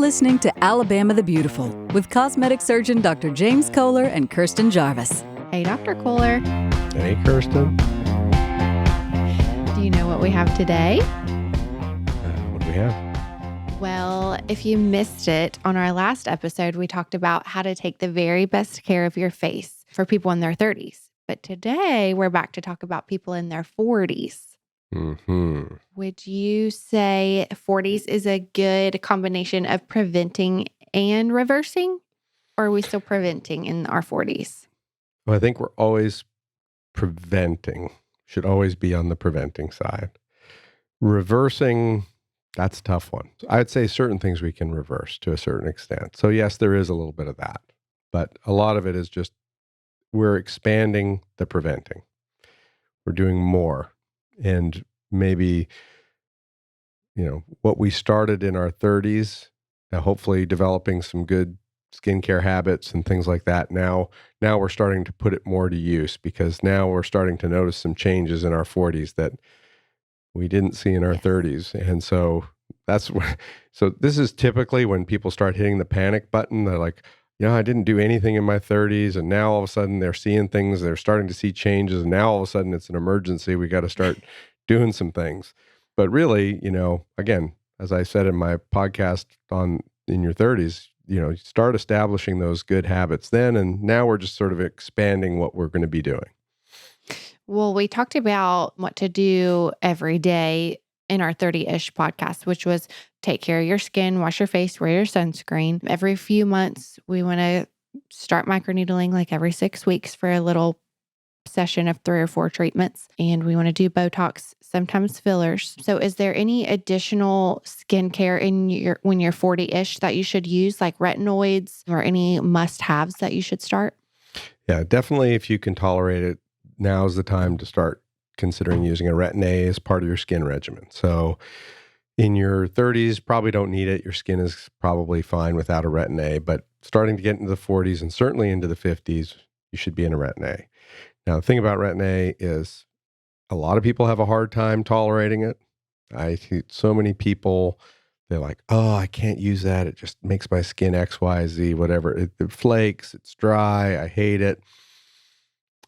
listening to Alabama the Beautiful with cosmetic surgeon Dr. James Koehler and Kirstin Jarvis. Hey, Dr. Koehler. Hey, Kirstin. Do you know what we have today? What do we have? Well, if you missed it, on our last episode, we talked about how to take the very best care of your face for people in their 30s. But today, we're back to talk about people in their 40s. Mm-hmm. Would you say 40s is a good combination of preventing and reversing? Or are we still preventing in our 40s? Well, I think we're always preventing. Should always be on the preventing side. Reversing, that's a tough one. I'd say certain things we can reverse to a certain extent. So yes, there is a little bit of that. But a lot of it is just we're expanding the preventing. We're doing more. And maybe, what we started in our 30s, hopefully developing some good skincare habits and things like that. Now we're starting to put it more to use because now we're starting to notice some changes in our 40s that we didn't see in our 30s. And so so this is typically when people start hitting the panic button. They're like, I didn't do anything in my 30s. And now all of a sudden they're seeing things, they're starting to see changes. And now all of a sudden it's an emergency. We got to start doing some things. But really, again, as I said in my podcast in your 30s, start establishing those good habits then. And now we're just sort of expanding what we're going to be doing. Well, we talked about what to do every day in our 30-ish podcast, which was take care of your skin, wash your face, wear your sunscreen. Every few months, we want to start microneedling like every 6 weeks for a little session of 3 or 4 treatments. And we want to do Botox, sometimes fillers. So is there any additional skincare when you're 40-ish that you should use, like retinoids or any must-haves that you should start? Yeah, definitely. If you can tolerate it, now's the time to start considering using a Retin-A as part of your skin regimen. So in your 30s, probably don't need it. Your skin is probably fine without a Retin-A, but starting to get into the 40s and certainly into the 50s, you should be in a Retin-A. Now, the thing about Retin-A is a lot of people have a hard time tolerating it. I see so many people, they're like, oh, I can't use that. It just makes my skin X, Y, Z, whatever. It flakes, it's dry, I hate it.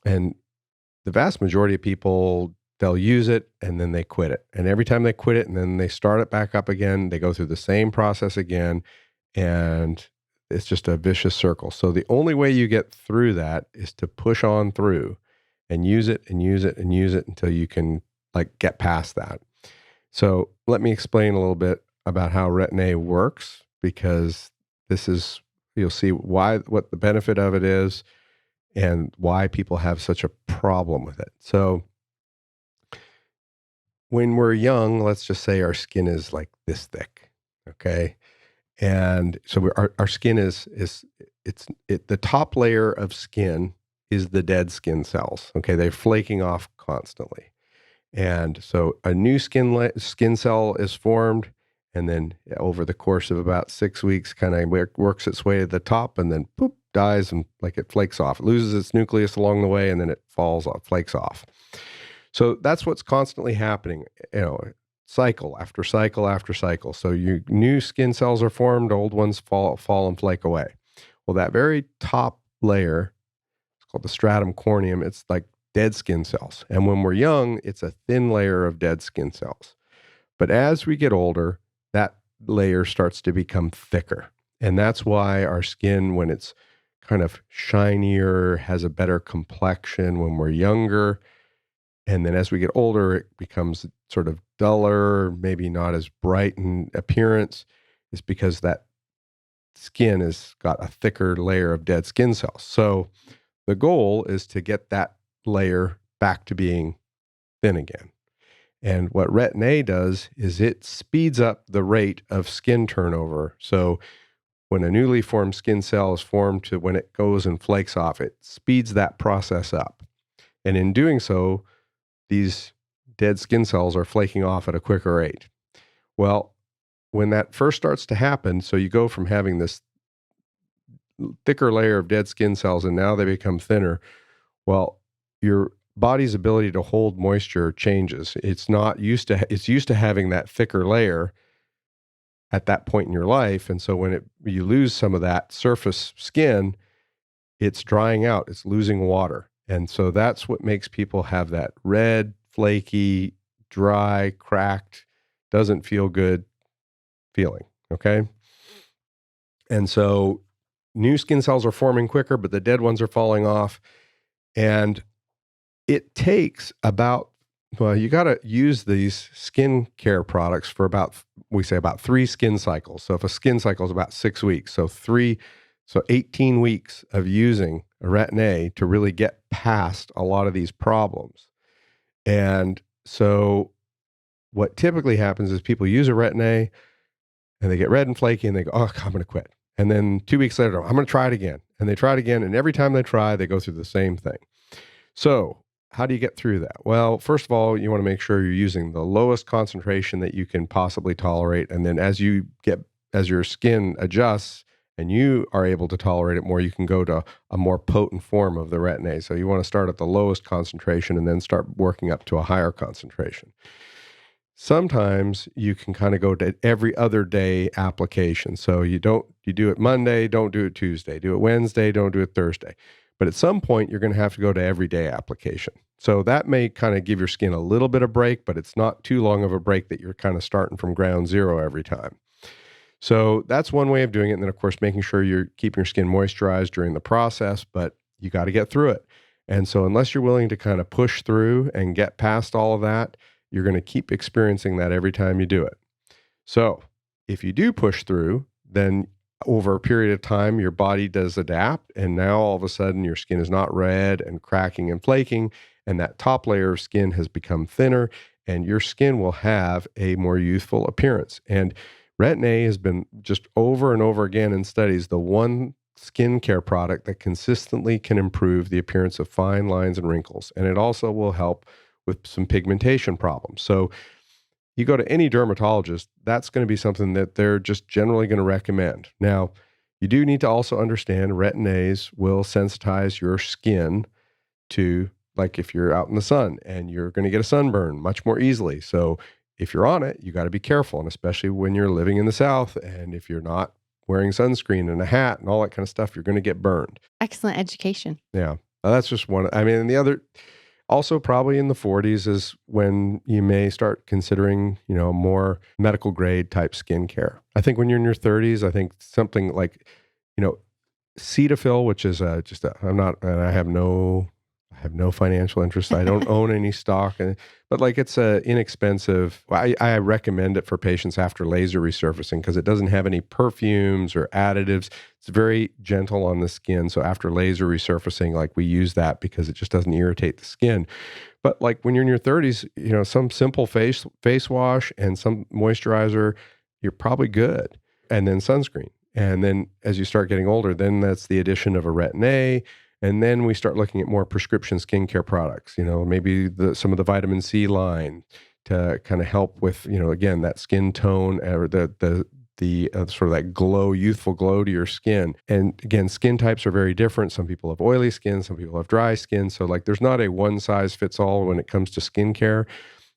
And the vast majority of people, they'll use it and then they quit it. And every time they quit it and then they start it back up again, they go through the same process again. And it's just a vicious circle. So the only way you get through that is to push on through and use it and use it and use it until you can get past that. So let me explain a little bit about how Retin-A works, because you'll see what the benefit of it is and why people have such a problem with it. So when we're young, let's just say our skin is like this thick, okay? And so our skin the top layer of skin is the dead skin cells, okay? They're flaking off constantly. And so a new skin cell is formed, and then over the course of about 6 weeks, kind of works its way to the top, and then poop, dies, and it flakes off. It loses its nucleus along the way, and then it falls off, flakes off. So that's what's constantly happening, cycle after cycle after cycle. So your new skin cells are formed, old ones fall and flake away. Well, that very top layer, it's called the stratum corneum, it's like dead skin cells. And when we're young, it's a thin layer of dead skin cells. But as we get older, that layer starts to become thicker. And that's why our skin, when it's kind of shinier, has a better complexion when we're younger. And then as we get older, it becomes sort of duller, maybe not as bright in appearance. It's because that skin has got a thicker layer of dead skin cells. So the goal is to get that layer back to being thin again. And what Retin-A does is it speeds up the rate of skin turnover. So when a newly formed skin cell is formed to when it goes and flakes off, it speeds that process up. And in doing so, these dead skin cells are flaking off at a quicker rate. Well, when that first starts to happen, so you go from having this thicker layer of dead skin cells and now they become thinner, well, your body's ability to hold moisture changes. It's used to having that thicker layer, at that point in your life. And so when you lose some of that surface skin, it's drying out, it's losing water. And so that's what makes people have that red, flaky, dry, cracked, doesn't feel good feeling. Okay. And so new skin cells are forming quicker, but the dead ones are falling off. And it takes about, well, you got to use these skin care products for we say about 3 skin cycles. So if a skin cycle is about 6 weeks, so 18 weeks of using a Retin-A to really get past a lot of these problems. And so what typically happens is people use a Retin-A and they get red and flaky and they go, oh, I'm going to quit. And then 2 weeks later, I'm going to try it again. And they try it again. And every time they try, they go through the same thing. So how do you get through that? Well, first of all, you want to make sure you're using the lowest concentration that you can possibly tolerate. And then as your skin adjusts and you are able to tolerate it more, you can go to a more potent form of the Retin-A. So you want to start at the lowest concentration and then start working up to a higher concentration. Sometimes you can kind of go to every other day application. So you do it Monday, don't do it Tuesday, do it Wednesday, don't do it Thursday. But at some point, you're going to have to go to everyday application. So that may kind of give your skin a little bit of break, but it's not too long of a break that you're kind of starting from ground zero every time. So that's one way of doing it. And then, of course, making sure you're keeping your skin moisturized during the process, but you got to get through it. And so unless you're willing to kind of push through and get past all of that, you're going to keep experiencing that every time you do it. So if you do push through, then over a period of time, your body does adapt. And now all of a sudden your skin is not red and cracking and flaking. And that top layer of skin has become thinner and your skin will have a more youthful appearance. And Retin-A has been just over and over again in studies, the one skincare product that consistently can improve the appearance of fine lines and wrinkles. And it also will help with some pigmentation problems. So you go to any dermatologist, that's going to be something that they're just generally going to recommend. Now, you do need to also understand Retin-A's will sensitize your skin to, like if you're out in the sun and you're going to get a sunburn much more easily. So if you're on it, you got to be careful. And especially when you're living in the South and if you're not wearing sunscreen and a hat and all that kind of stuff, you're going to get burned. Excellent education. Yeah. That's just one. I mean, and the other... Also, probably in the 40s is when you may start considering, more medical grade type skincare. I think when you're in your 30s, I think something like, Cetaphil, which is I have no financial interest. I don't own any stock, but like it's inexpensive. I recommend it for patients after laser resurfacing because it doesn't have any perfumes or additives. It's very gentle on the skin. So after laser resurfacing, like we use that because it just doesn't irritate the skin. But like when you're in your 30s, some simple face wash and some moisturizer, you're probably good. And then sunscreen. And then as you start getting older, then that's the addition of a Retin-A. And then we start looking at more prescription skincare products, maybe some of the vitamin C line to kind of help with, again, that skin tone or the sort of that glow, youthful glow to your skin. And again, skin types are very different. Some people have oily skin, some people have dry skin. So like there's not a one size fits all when it comes to skincare.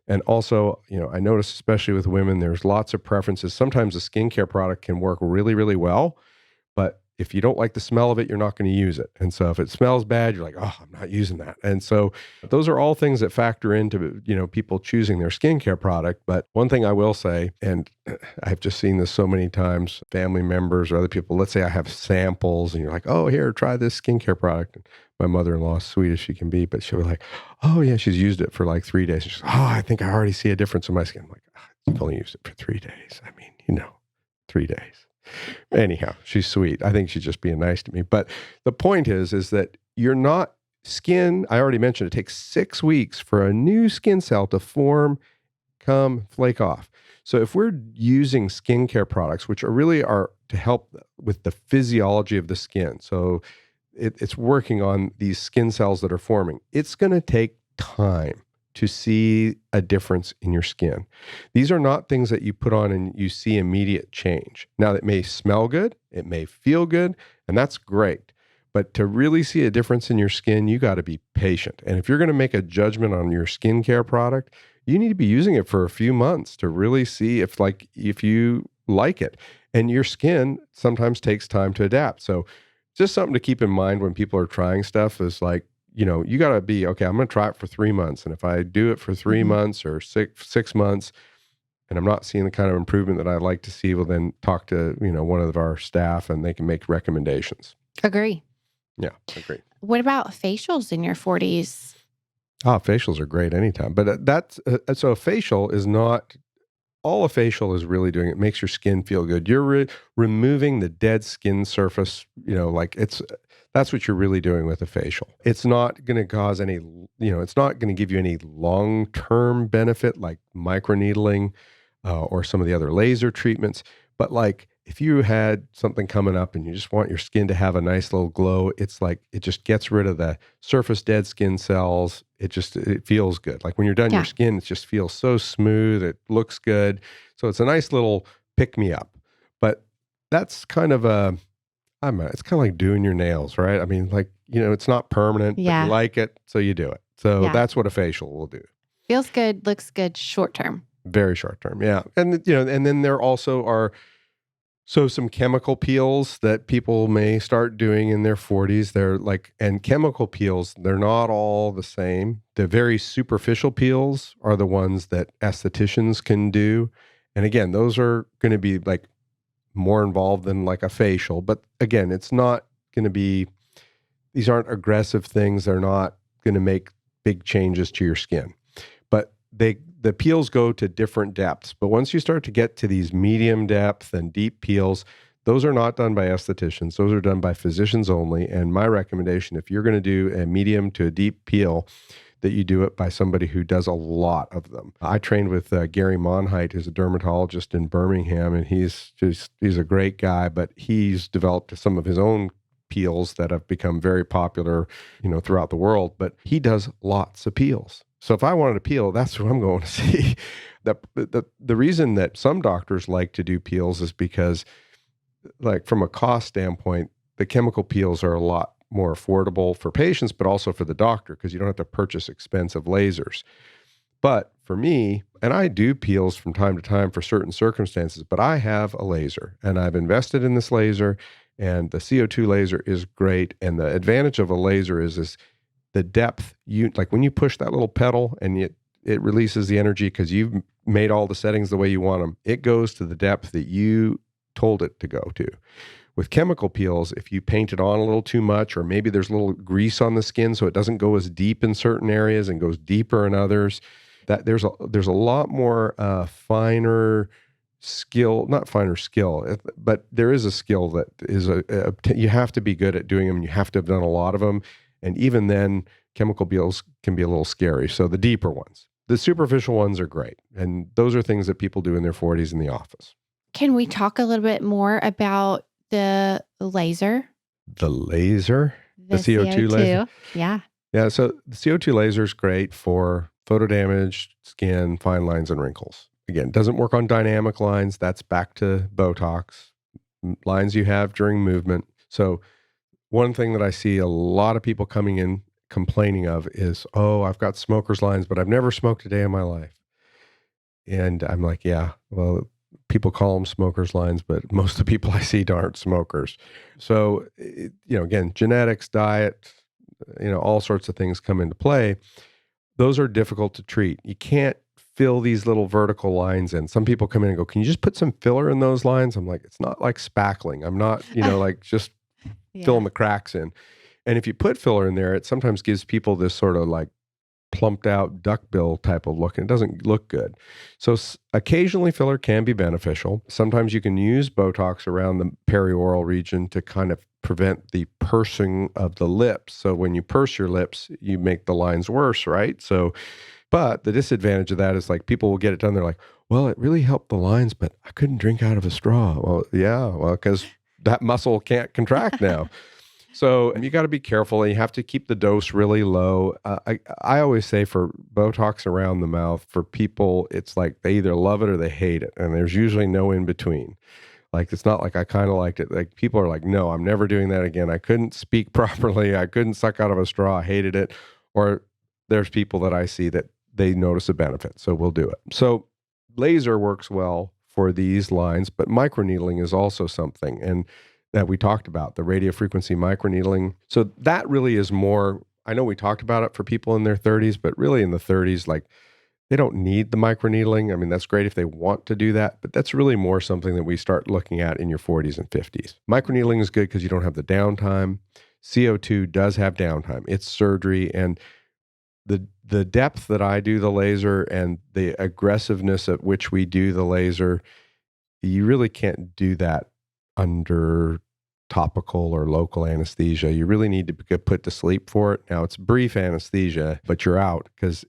And also, I notice especially with women, there's lots of preferences. Sometimes a skincare product can work really, really well, but if you don't like the smell of it, you're not going to use it. And so if it smells bad, you're like, oh, I'm not using that. And so those are all things that factor into, people choosing their skincare product. But one thing I will say, and I've just seen this so many times, family members or other people, let's say I have samples and you're like, oh, here, try this skincare product. And my mother-in-law, sweet as she can be, but she'll be like, oh yeah, she's used it for like 3 days. And she's like, oh, I think I already see a difference in my skin. I'm like, oh, you've only used it for 3 days. I mean, 3 days. Anyhow, she's sweet. I think she's just being nice to me. But the point is that you're not skin. I already mentioned it takes 6 weeks for a new skin cell to form, come, flake off. So if we're using skincare products, which are to help with the physiology of the skin, so it's working on these skin cells that are forming, it's going to take time to see a difference in your skin. These are not things that you put on and you see immediate change. Now, it may smell good, it may feel good, and that's great. But to really see a difference in your skin, you got to be patient. And if you're going to make a judgment on your skincare product, you need to be using it for a few months to really see if you like it. And your skin sometimes takes time to adapt. So just something to keep in mind when people are trying stuff is like, you got to be, okay, I'm going to try it for 3 months. And if I do it for 3 months or six months, and I'm not seeing the kind of improvement that I'd like to see, well, then talk to, one of our staff and they can make recommendations. Agree. Yeah, agree. What about facials in your 40s? Oh, facials are great anytime. But so a facial is not, all a facial is really doing, it makes your skin feel good. You're removing the dead skin surface, that's what you're really doing with a facial. It's not going to cause any, it's not going to give you any long-term benefit like microneedling or some of the other laser treatments. But like if you had something coming up and you just want your skin to have a nice little glow, it's like it just gets rid of the surface dead skin cells. It feels good. Like when you're done, your skin, it just feels so smooth. It looks good. So it's a nice little pick me up. But that's kind of it's kind of like doing your nails, right? I mean, like, it's not permanent, but you like it, so you do it. So that's what a facial will do. Feels good, looks good, short term. Very short term, yeah. And, and then there also are some chemical peels that people may start doing in their 40s. They're like, and chemical peels, they're not all the same. The very superficial peels are the ones that estheticians can do. And again, those are going to be like more involved than like a facial. But again, it's not going to be, these aren't aggressive things. They're not going to make big changes to your skin. But the peels go to different depths. But once you start to get to these medium depth and deep peels, those are not done by estheticians. Those are done by physicians only. And my recommendation, if you're going to do a medium to a deep peel, that you do it by somebody who does a lot of them. I trained with Gary Monheit, who's a dermatologist in Birmingham, and he's a great guy, but he's developed some of his own peels that have become very popular, throughout the world, but he does lots of peels. So if I wanted a peel, that's who I'm going to see. The reason that some doctors like to do peels is because, like, from a cost standpoint, the chemical peels are a lot more affordable for patients, but also for the doctor, because you don't have to purchase expensive lasers. But for me, and I do peels from time to time for certain circumstances, but I have a laser and I've invested in this laser, and the CO2 laser is great. And the advantage of a laser is the depth. Like when you push that little pedal and it releases the energy because you've made all the settings the way you want them, it goes to the depth that you told it to go to. With chemical peels, if you paint it on a little too much, or maybe there's a little grease on the skin so it doesn't go as deep in certain areas and goes deeper in others, that there's a lot more finer skill, not finer skill, but there is a skill that is you have to be good at doing them. You have to have done a lot of them. And even then, chemical peels can be a little scary. So the deeper ones, the superficial ones are great. And those are things that people do in their 40s in the office. Can we talk a little bit more about the laser? The laser? The CO2 laser? Yeah. Yeah, so the CO2 laser is great for photodamaged skin, fine lines, and wrinkles. Again, doesn't work on dynamic lines. That's back to Botox, lines you have during movement. So one thing that I see a lot of people coming in complaining of is, oh, I've got smoker's lines, but I've never smoked a day in my life. And I'm like, yeah, well, people call them smoker's lines, but most of the people I see aren't smokers. So, again, genetics, diet, all sorts of things come into play. Those are difficult to treat. You can't fill these little vertical lines in. Some people come in and go, can you just put some filler in those lines? I'm like, it's not like spackling. I'm not, like just filling the cracks in. And if you put filler in there, it sometimes gives people this sort of like plumped out duckbill type of look, and it doesn't look good. So occasionally filler can be beneficial. Sometimes you can use Botox around the perioral region to kind of prevent the pursing of the lips. So when you purse your lips, you make the lines worse, right? So, but the disadvantage of that is like people will get it done. They're like, well, it really helped the lines, but I couldn't drink out of a straw. Well, yeah, because that muscle can't contract now. So you got to be careful, and you have to keep the dose really low. I always say for Botox around the mouth, for people, it's like they either love it or they hate it. And there's usually no in between. Like, it's not like I kind of liked it. Like, people are like, no, I'm never doing that again. I couldn't speak properly. I couldn't suck out of a straw. I hated it. Or there's people that I see that they notice a benefit. So we'll do it. So laser works well for these lines, but microneedling is also something. And that we talked about, the radiofrequency microneedling. So that really is more, I know we talked about it for people in their 30s, but really in the 30s, like they don't need the microneedling. I mean, that's great if they want to do that, but that's really more something that we start looking at in your 40s and 50s. Microneedling is good because you don't have the downtime. CO2 does have downtime. It's surgery, and the depth that I do the laser and the aggressiveness at which we do the laser, you really can't do that under topical or local anesthesia. You really need to get put to sleep for it. Now, it's brief anesthesia, but you're out because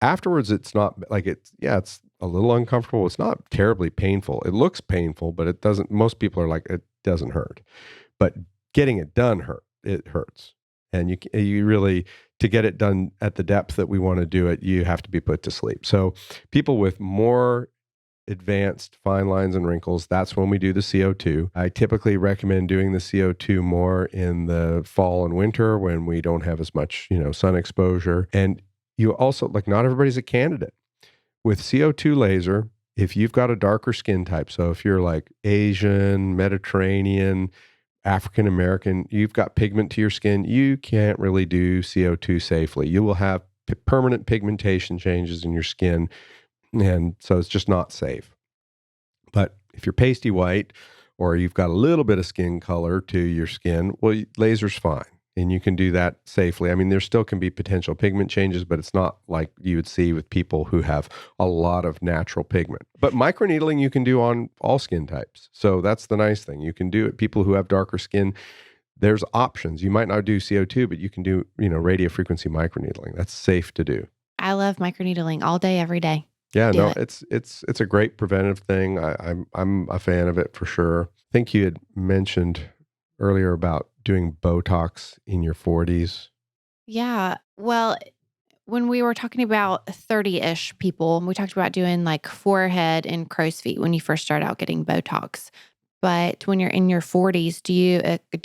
afterwards it's not like it's a little uncomfortable. It's not terribly painful. It looks painful, but it doesn't. Most people are like, it doesn't hurt. But getting it done it hurts. And you really, to get it done at the depth that we want to do it, you have to be put to sleep. So people with more advanced fine lines and wrinkles, that's when we do the CO2. I typically recommend doing the CO2 more in the fall and winter when we don't have as much, sun exposure. And you also, like, not everybody's a candidate. With CO2 laser, if you've got a darker skin type, so if you're like Asian, Mediterranean, African American, you've got pigment to your skin, you can't really do CO2 safely. You will have permanent pigmentation changes in your skin. And so it's just not safe. But if you're pasty white or you've got a little bit of skin color to your skin, well, laser's fine. And you can do that safely. I mean, there still can be potential pigment changes, but it's not like you would see with people who have a lot of natural pigment. But microneedling you can do on all skin types. So that's the nice thing. You can do it. People who have darker skin, there's options. You might not do CO2, but you can do, radiofrequency microneedling. That's safe to do. I love microneedling all day, every day. Yeah, no, it's a great preventive thing. I'm a fan of it for sure. I think you had mentioned earlier about doing Botox in your 40s. Yeah. Well, when we were talking about 30-ish people, we talked about doing like forehead and crow's feet when you first start out getting Botox. But when you're in your 40s, do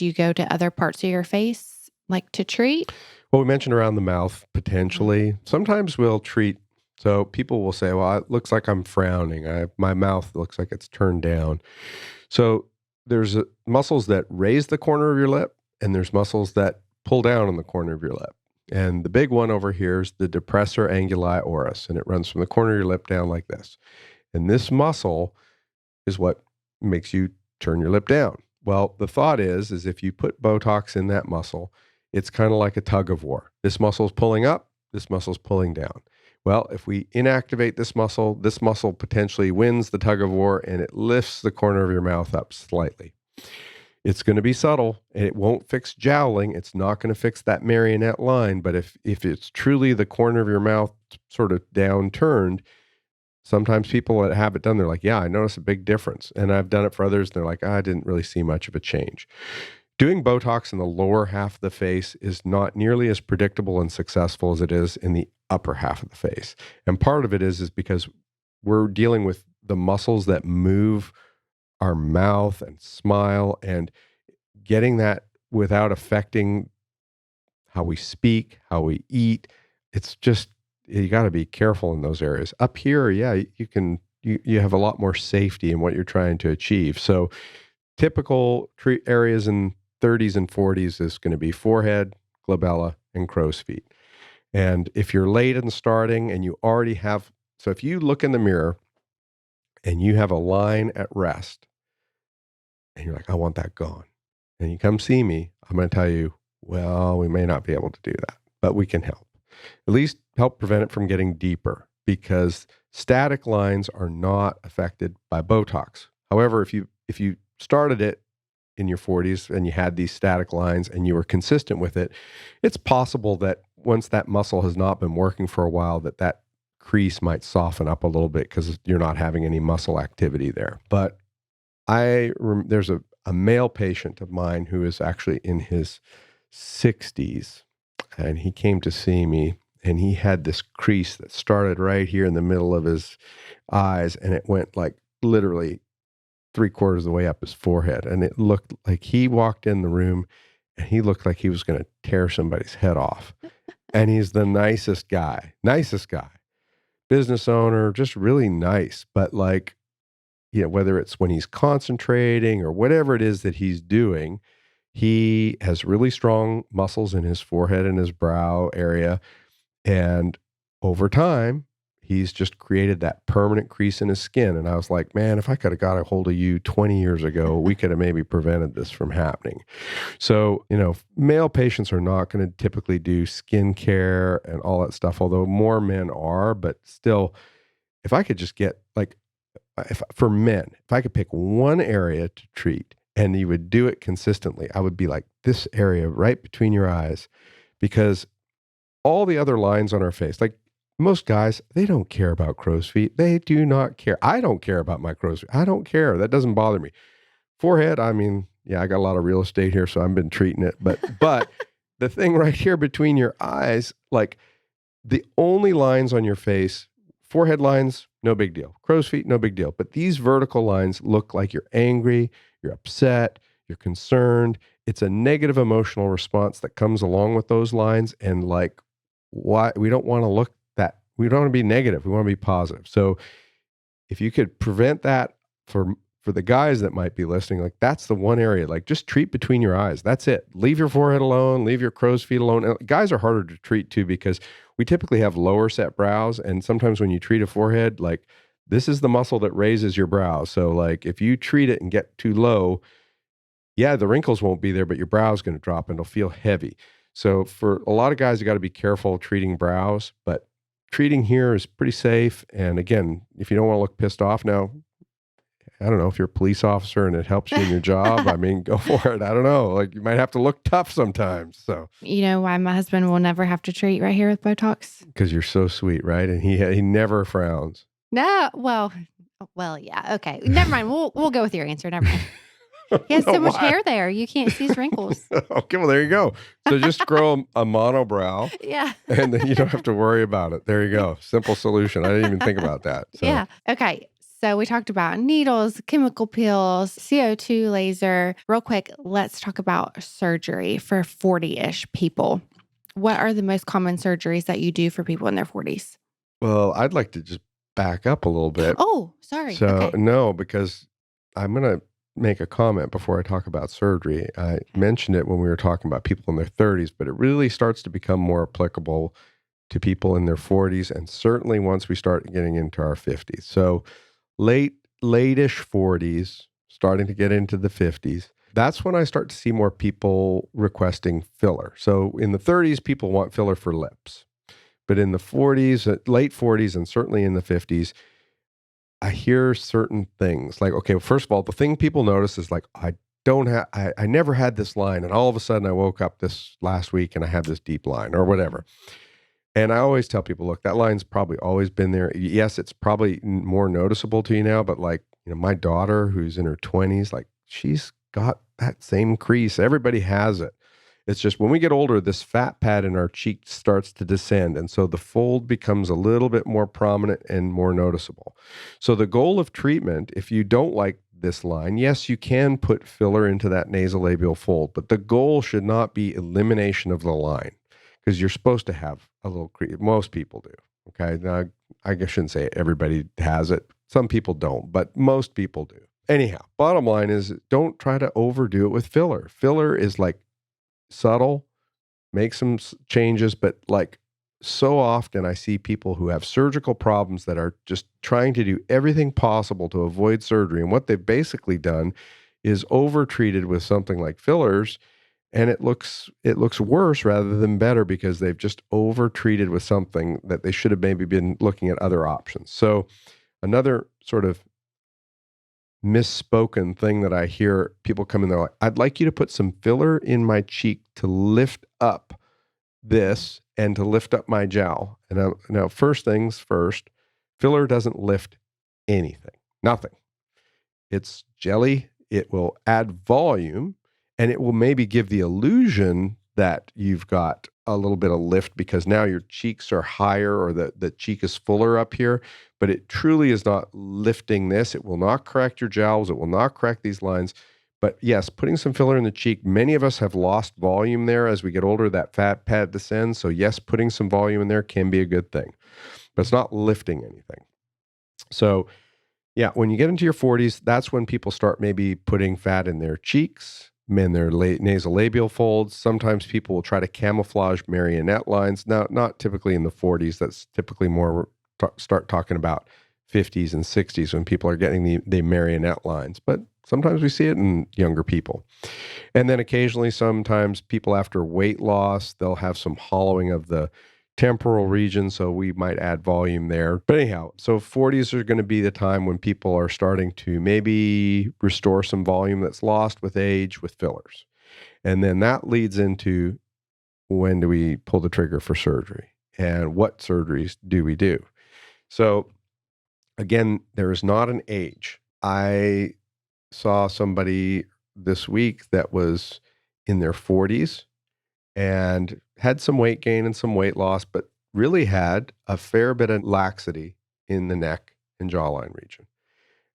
you go to other parts of your face like to treat? Well, we mentioned around the mouth potentially. Sometimes we'll treat. So people will say, well, it looks like I'm frowning. My mouth looks like it's turned down. So there's muscles that raise the corner of your lip, and there's muscles that pull down on the corner of your lip. And the big one over here is the depressor anguli oris, and it runs from the corner of your lip down like this. And this muscle is what makes you turn your lip down. Well, the thought is if you put Botox in that muscle, it's kind of like a tug of war. This muscle's pulling up, this muscle's pulling down. Well, if we inactivate this muscle potentially wins the tug of war and it lifts the corner of your mouth up slightly. It's going to be subtle and it won't fix jowling. It's not going to fix that marionette line. But if it's truly the corner of your mouth sort of downturned, sometimes people that have it done, they're like, yeah, I notice a big difference. And I've done it for others. And they're like, I didn't really see much of a change. Doing Botox in the lower half of the face is not nearly as predictable and successful as it is in the upper half of the face. And part of it is because we're dealing with the muscles that move our mouth and smile, and getting that without affecting how we speak, how we eat. It's just, you got to be careful in those areas. Up here, yeah, you have a lot more safety in what you're trying to achieve. So typical areas in 30s and 40s is going to be forehead, glabella, and crow's feet. And if you're late in starting and you already have, so if you look in the mirror and you have a line at rest and you're like, I want that gone, and you come see me, I'm going to tell you, well, we may not be able to do that, but we can help. At least help prevent it from getting deeper, because static lines are not affected by Botox. However, if you started it in your 40s and you had these static lines and you were consistent with it, it's possible that once that muscle has not been working for a while, that crease might soften up a little bit because you're not having any muscle activity there. But there's a male patient of mine who is actually in his 60s, and he came to see me, and he had this crease that started right here in the middle of his eyes, and it went like literally 3/4 of the way up his forehead. And it looked like he walked in the room and he looked like he was going to tear somebody's head off. And he's the nicest guy, business owner, just really nice. But like, whether it's when he's concentrating or whatever it is that he's doing, he has really strong muscles in his forehead and his brow area. And over time, he's just created that permanent crease in his skin. And I was like, man, if I could have got a hold of you 20 years ago, we could have maybe prevented this from happening. So, male patients are not going to typically do skin care and all that stuff, although more men are. But still, if I could just get for men, if I could pick one area to treat and you would do it consistently, I would be like this area right between your eyes, because all the other lines on our face, like most guys, they don't care about crow's feet. They do not care. I don't care about my crow's feet. I don't care. That doesn't bother me. Forehead, I mean, yeah, I got a lot of real estate here, so I've been treating it. But the thing right here between your eyes, like the only lines on your face, forehead lines, no big deal. Crow's feet, no big deal. But these vertical lines look like you're angry, you're upset, you're concerned. It's a negative emotional response that comes along with those lines. And like, why we don't want to look that, we don't want to be negative. We want to be positive. So if you could prevent that for the guys that might be listening, like that's the one area, like just treat between your eyes. That's it. Leave your forehead alone, leave your crow's feet alone. And guys are harder to treat too, because we typically have lower set brows. And sometimes when you treat a forehead, like this is the muscle that raises your brow. So like if you treat it and get too low, yeah, the wrinkles won't be there, but your brow's going to drop and it'll feel heavy. So for a lot of guys, you got to be careful treating brows, but treating here is pretty safe. And again, if you don't want to look pissed off now, I don't know, if you're a police officer and it helps you in your job, I mean, go for it. I don't know. Like you might have to look tough sometimes. So You know why my husband will never have to treat right here with Botox? because you're so sweet, right? And he never frowns. No, well, yeah, okay. Never mind. We'll go with your answer. Never mind. He has so much hair there. You can't see his wrinkles. Okay, well, there you go. So just grow a monobrow. Yeah. And then you don't have to worry about it. There you go. Simple solution. I didn't even think about that. So. Yeah. Okay. So we talked about needles, chemical peels, CO2 laser. Real quick, let's talk about surgery for 40-ish people. What are the most common surgeries that you do for people in their 40s? Well, I'd like to just back up a little bit. Oh, sorry. So Okay. no, because I'm going to make a comment before I talk about surgery. I mentioned it when we were talking about people in their 30s, but it really starts to become more applicable to people in their 40s, and certainly once we start getting into our 50s. So late-ish 40s, starting to get into the 50s. That's when I start to see more people requesting filler. So in the 30s, people want filler for lips. But in the 40s, late 40s, and certainly in the 50s, I hear certain things like, okay, first of all, the thing people notice is like, I never had this line. And all of a sudden I woke up this last week and I had this deep line or whatever. And I always tell people, look, that line's probably always been there. Yes, it's probably more noticeable to you now, but like, my daughter who's in her 20s, like she's got that same crease. Everybody has it. It's just when we get older, this fat pad in our cheek starts to descend. And so the fold becomes a little bit more prominent and more noticeable. So the goal of treatment, if you don't like this line, yes, you can put filler into that nasolabial fold, but the goal should not be elimination of the line, because you're supposed to have a little crease. Most people do. Okay. Now, I shouldn't say everybody has it. Some people don't, but most people do. Anyhow, bottom line is don't try to overdo it with filler. Filler is like subtle, make some changes, but like so often I see people who have surgical problems that are just trying to do everything possible to avoid surgery. And what they've basically done is over-treated with something like fillers, and it looks worse rather than better because they've just over-treated with something that they should have maybe been looking at other options. So another sort of misspoken thing that I hear people come in, they're like, I'd like you to put some filler in my cheek to lift up this and to lift up my jowl. And now first things first, filler doesn't lift anything, nothing. It's jelly. It will add volume and it will maybe give the illusion that you've got a little bit of lift because now your cheeks are higher or the cheek is fuller up here, but it truly is not lifting this. It will not correct your jowls. It will not correct these lines. But yes, putting some filler in the cheek, many of us have lost volume there as we get older, that fat pad descends. So yes, putting some volume in there can be a good thing, but it's not lifting anything. So Yeah, when you get into your 40s, that's when people start maybe putting fat in their cheeks, in their nasolabial folds. Sometimes people will try to camouflage marionette lines. Now, not typically in the 40s. That's typically more start talking about 50s and 60s when people are getting the marionette lines. But sometimes we see it in younger people. And then occasionally, sometimes people after weight loss, they'll have some hollowing of the temporal region, so we might add volume there. But anyhow, so 40s are going to be the time when people are starting to maybe restore some volume that's lost with age with fillers. And then that leads into, when do we pull the trigger for surgery? And what surgeries do we do? So again, there is not an age. I saw somebody this week that was in their 40s and had some weight gain and some weight loss, but really had a fair bit of laxity in the neck and jawline region.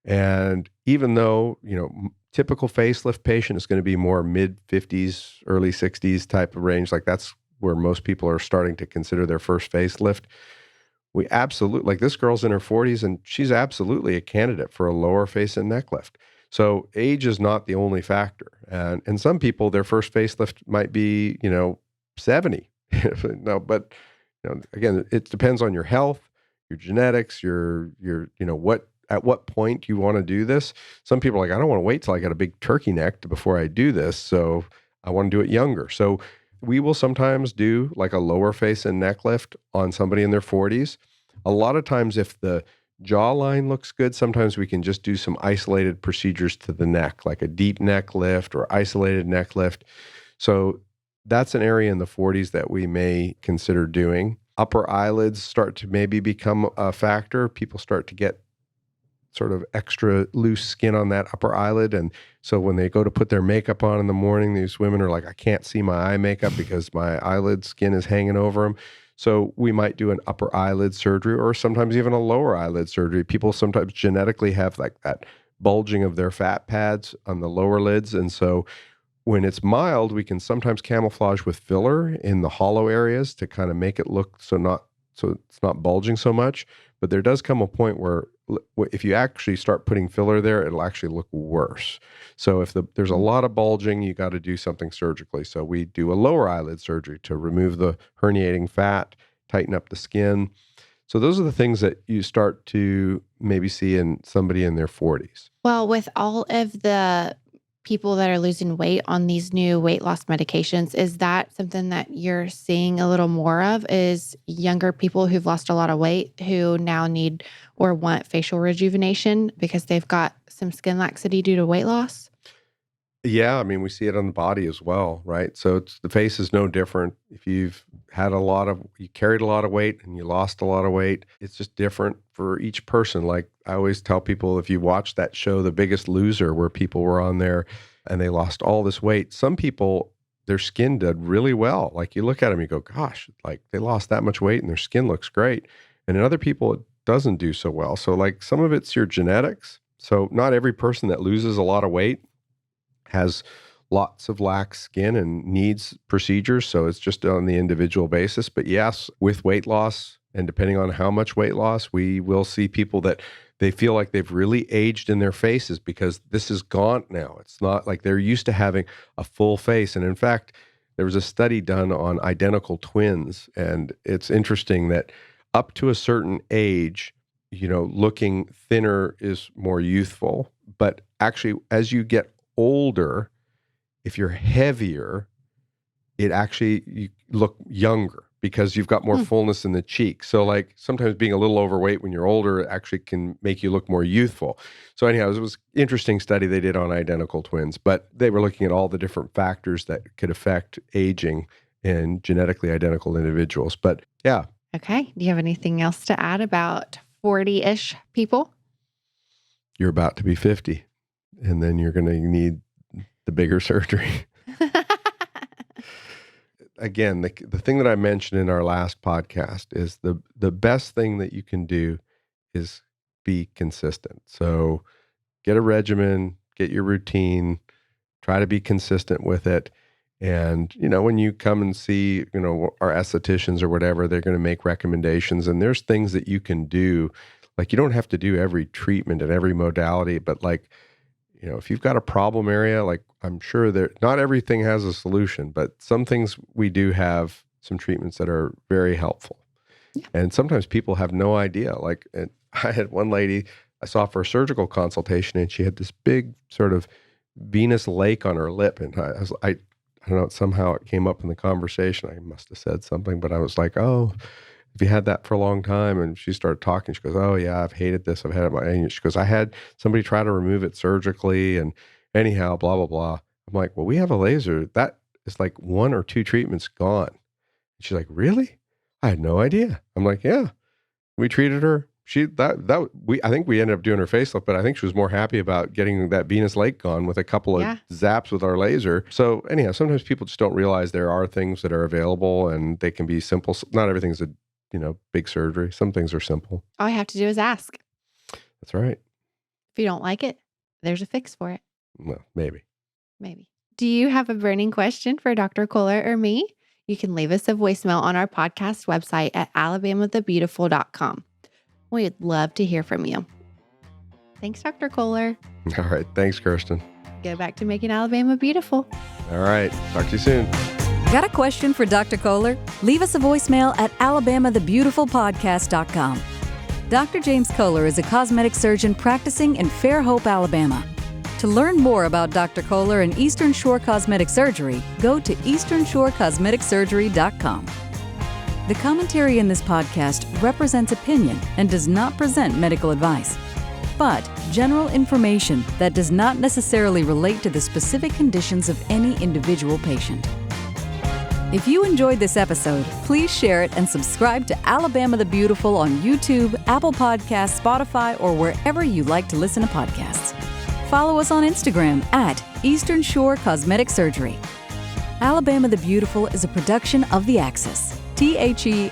And even though, typical facelift patient is going to be more mid 50s, early 60s type of range, like that's where most people are starting to consider their first facelift. We absolutely, like this girl's in her 40s and she's absolutely a candidate for a lower face and neck lift. So age is not the only factor. And some people, their first facelift might be, 70. No, but again, it depends on your health, your genetics, your at what point you want to do this. Some people are like, I don't want to wait till I got a big turkey neck before I do this. So I want to do it younger. So we will sometimes do like a lower face and neck lift on somebody in their 40s. A lot of times if the jawline looks good, sometimes we can just do some isolated procedures to the neck, like a deep neck lift or isolated neck lift. So that's an area in the 40s that we may consider doing. Upper eyelids start to maybe become a factor. People start to get sort of extra loose skin on that upper eyelid. And so when they go to put their makeup on in the morning, these women are like, I can't see my eye makeup because my eyelid skin is hanging over them. So we might do an upper eyelid surgery or sometimes even a lower eyelid surgery. People sometimes genetically have like that bulging of their fat pads on the lower lids. And so when it's mild, we can sometimes camouflage with filler in the hollow areas to kind of make it look so it's not bulging so much. But there does come a point where if you actually start putting filler there, it'll actually look worse. So if there's a lot of bulging, you got to do something surgically. So we do a lower eyelid surgery to remove the herniating fat, tighten up the skin. So those are the things that you start to maybe see in somebody in their 40s. Well, with all of the people that are losing weight on these new weight loss medications, is that something that you're seeing a little more of, is younger people who've lost a lot of weight who now need or want facial rejuvenation because they've got some skin laxity due to weight loss? Yeah, I mean, we see it on the body as well, right? So the face is no different. If you've had you carried a lot of weight and you lost a lot of weight, it's just different for each person. Like I always tell people, if you watch that show, The Biggest Loser, where people were on there and they lost all this weight, some people, their skin did really well. Like you look at them, you go, gosh, like they lost that much weight and their skin looks great. And in other people, it doesn't do so well. So like some of it's your genetics. So not every person that loses a lot of weight has lots of lax skin and needs procedures. So it's just on the individual basis. But yes, with weight loss, and depending on how much weight loss, we will see people that they feel like they've really aged in their faces because this is gaunt now. It's not like they're used to having a full face. And in fact, there was a study done on identical twins. And it's interesting that up to a certain age, looking thinner is more youthful. But actually, as you get older, if you're heavier, you look younger because you've got more fullness in the cheek. So like sometimes being a little overweight when you're older actually can make you look more youthful. So anyhow, it was an interesting study they did on identical twins, but they were looking at all the different factors that could affect aging in genetically identical individuals. But yeah. Okay. Do you have anything else to add about 40-ish people? You're about to be 50. And then you're going to need the bigger surgery. Again, the thing that I mentioned in our last podcast is the best thing that you can do is be consistent. So get a regimen, get your routine, try to be consistent with it. And, when you come and see, our estheticians or whatever, they're going to make recommendations. And there's things that you can do. Like, you don't have to do every treatment and every modality, but like, if you've got a problem area, like, I'm sure not everything has a solution, but some things we do have some treatments that are very helpful. Yeah. And sometimes people have no idea. Like, I had one lady I saw for a surgical consultation, and she had this big sort of venous lake on her lip. And I don't know, somehow it came up in the conversation. I must have said something, but I was like, oh, if you had that for a long time. And she started talking. She goes, oh yeah, I've hated this. I've had it. And she goes, I had somebody try to remove it surgically, and anyhow, blah, blah, blah. I'm like, well, we have a laser. That is like 1 or 2 treatments gone. And she's like, really? I had no idea. I'm like, yeah, we treated her. I think we ended up doing her facelift, but I think she was more happy about getting that venous lake gone with a couple of zaps with our laser. So anyhow, sometimes people just don't realize there are things that are available, and they can be simple. Not everything's a big surgery. Some things are simple. All you have to do is ask. That's right. If you don't like it, there's a fix for it. Well, maybe. Do you have a burning question for Dr. Koehler or me? You can leave us a voicemail on our podcast website at alabamathebeautiful.com. We'd love to hear from you. Thanks, Dr. Koehler. All right. Thanks, Kirstin. Go back to making Alabama beautiful. All right. Talk to you soon. Got a question for Dr. Koehler? Leave us a voicemail at alabamathebeautifulpodcast.com. Dr. James Koehler is a cosmetic surgeon practicing in Fairhope, Alabama. To learn more about Dr. Koehler and Eastern+Shore Cosmetic Surgery, go to Eastern+ShoreCosmeticSurgery.com. The commentary in this podcast represents opinion and does not present medical advice, but general information that does not necessarily relate to the specific conditions of any individual patient. If you enjoyed this episode, please share it and subscribe to Alabama the Beautiful on YouTube, Apple Podcasts, Spotify, or wherever you like to listen to podcasts. Follow us on Instagram at Eastern+Shore Cosmetic Surgery. Alabama the Beautiful is a production of The Axis, THEAXIS.io.